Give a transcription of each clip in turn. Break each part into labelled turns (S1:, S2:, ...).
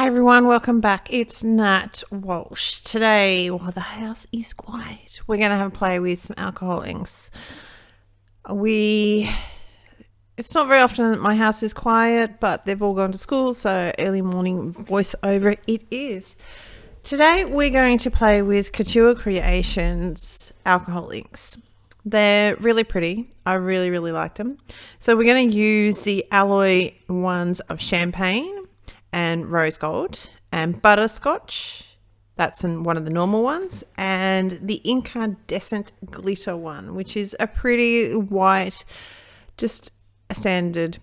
S1: Hi everyone, welcome back. It's Nat Walsh. Today, while the house is quiet, we're going to have a play with some alcohol inks. It's not very often that my house is quiet, but they've all gone to school, so early morning voiceover it is. Today, we're going to play with Couture Creations alcohol inks. They're really pretty. I really like them. So we're going to use the alloy ones of champagne and rose gold and butterscotch. That's one of the normal ones, and the incandescent glitter one, which is a pretty white, just a standard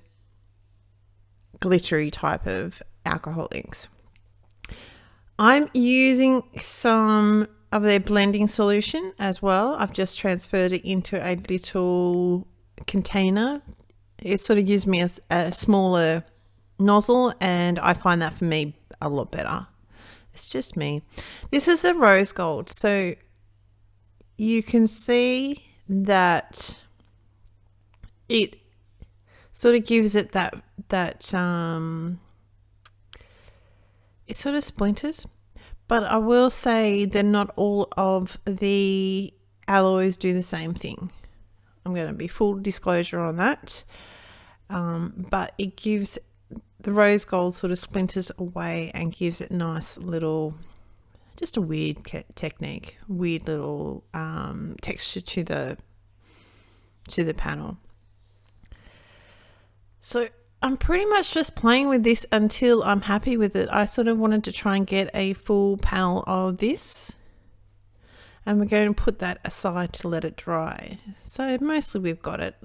S1: glittery type of alcohol inks. I'm using some of their blending solution as well. I've just transferred it into a little container. It sort of gives me a smaller nozzle, and I find that for me a lot better. It's just me. This is the rose gold, so you can see that it sort of gives it that it sort of splinters, but I will say that not all of the alloys do the same thing. I'm going to be full disclosure on that, but it gives the rose gold sort of splinters away and gives it nice little, just a weird technique, weird little texture to the panel. So I'm pretty much just playing with this until I'm happy with it. I sort of wanted to try and get a full panel of this, and we're going to put that aside to let it dry. So mostly we've got it.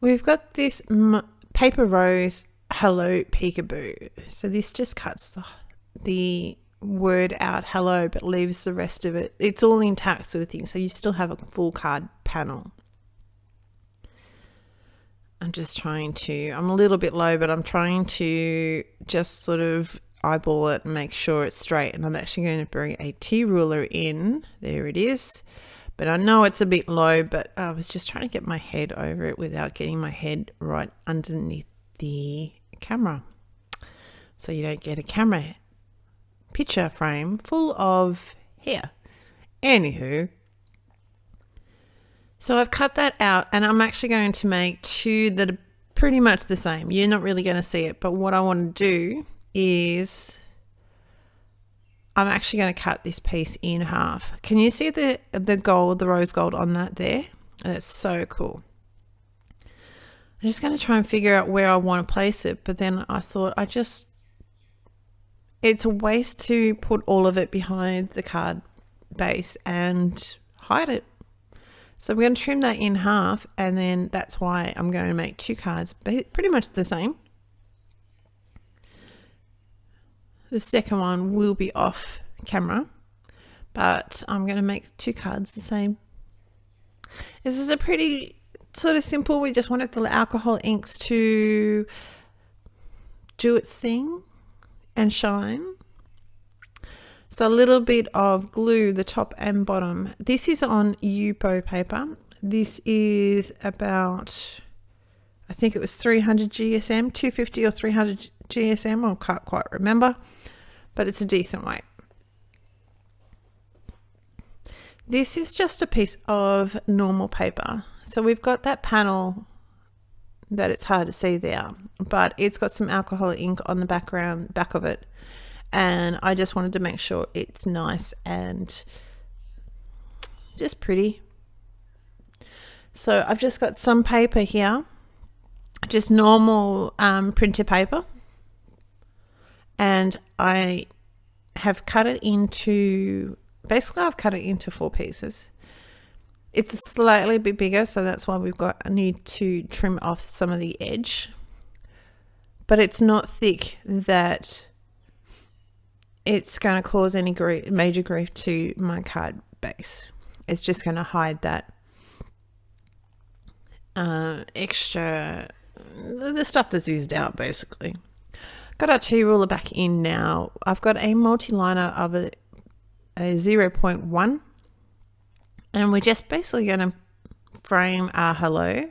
S1: We've got this Paper Rose Hello Peekaboo. So this just cuts the word out hello, but leaves the rest of it. It's all intact sort of thing. So you still have a full card panel. I'm a little bit low, but I'm trying to just sort of eyeball it and make sure it's straight. And I'm actually going to bring a T-ruler in. There it is. But I know it's a bit low, but I was just trying to get my head over it without getting my head right underneath the camera, so you don't get a camera picture frame full of hair. Anywho, so I've cut that out, and I'm actually going to make two that are pretty much the same. You're not really going to see it, but what I want to do is I'm actually going to cut this piece in half. Can you see the gold, the rose gold on that there? That's so cool. I'm just going to try and figure out where I want to place it, but then I thought it's a waste to put all of it behind the card base and hide it. So we're going to trim that in half, and then that's why I'm going to make two cards, pretty much the same. The second one will be off camera, but I'm going to make two cards the same. This is a pretty sort of simple. We just wanted the alcohol inks to do its thing and shine. So a little bit of glue, the top and bottom. This is on Yupo paper. This is about, I think it was 300 GSM, 250 or 300 GSM. I can't quite remember, but it's a decent weight. This is just a piece of normal paper. So we've got that panel that it's hard to see there, but it's got some alcohol ink on the back of it. And I just wanted to make sure it's nice and just pretty. So I've just got some paper here, just normal printer paper. And I have cut it into, basically I've cut it into 4 pieces. It's slightly a bit bigger, so that's why I need to trim off some of the edge. But it's not thick that it's going to cause any major grief to my card base. It's just going to hide that extra, the stuff that's oozed out basically. Got our T-ruler back in now. I've got a multi-liner of a 0.1, and we're just basically going to frame our hello.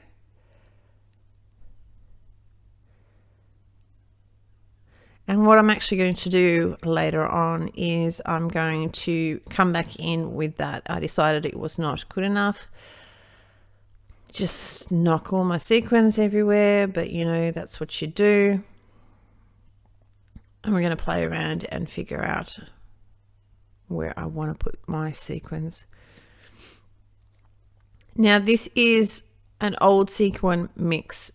S1: And what I'm actually going to do later on is I'm going to come back in with that. I decided it was not good enough. Just knock all my sequins everywhere, but you know, that's what you do. And we're going to play around and figure out where I want to put my sequins. Now this is an old sequin mix.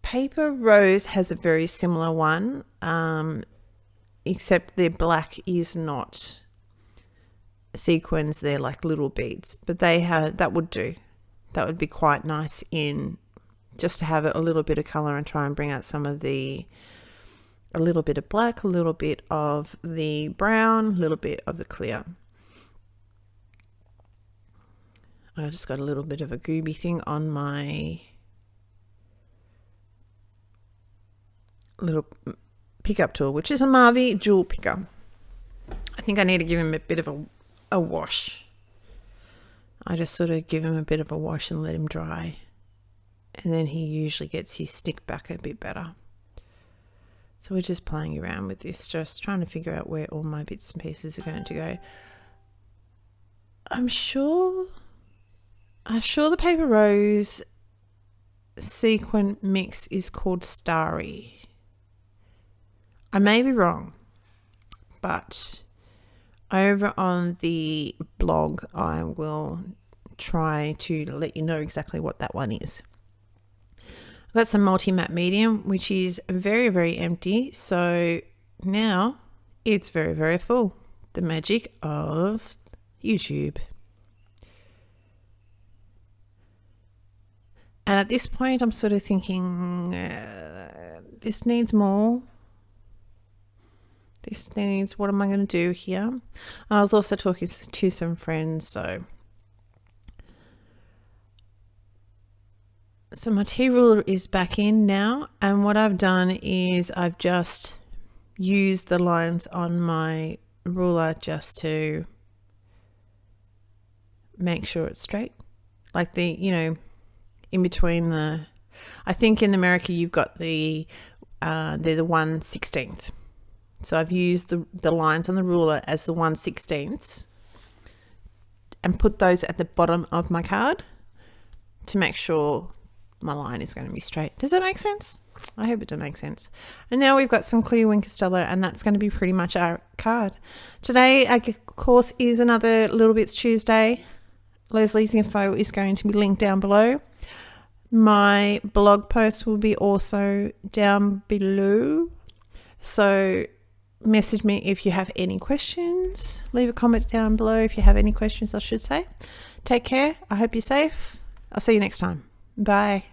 S1: Paper Rose has a very similar one, except their black is not sequins, they're like little beads, but they have, that would do. That would be quite nice in just to have a little bit of color and try and bring out some of the, a little bit of black, a little bit of the brown, a little bit of the clear. I just got a little bit of a gooby thing on my little pickup tool, which is a Marvy jewel picker. I think I need to give him a bit of a wash. I just sort of give him a bit of a wash and let him dry, and then he usually gets his stick back a bit better. So we're just playing around with this, just trying to figure out where all my bits and pieces are going to go. I'm sure the Paper Rose sequin mix is called Starry. I may be wrong, but over on the blog I will try to let you know exactly what that one is. I've got some multi-matte medium, which is very, very empty, so now it's very, very full. The magic of YouTube. And at this point I'm sort of thinking this needs more. This needs, what am I going to do here? I was also talking to some friends, so my tea ruler is back in now, and what I've done is I've just used the lines on my ruler just to make sure it's straight, like the, you know, in between the, I think in America you've got the they're the 1/16. So I've used the lines on the ruler as the 1/16 and put those at the bottom of my card to make sure my line is going to be straight. Does that make sense? I hope it does make sense. And now we've got some clear Wink Stella, and that's going to be pretty much our card. Today, of course, is another Little Bits Tuesday. Leslie's info is going to be linked down below. My blog post will be also down below. So message me if you have any questions. Leave a comment down below if you have any questions, I should say. Take care. I hope you're safe. I'll see you next time. Bye.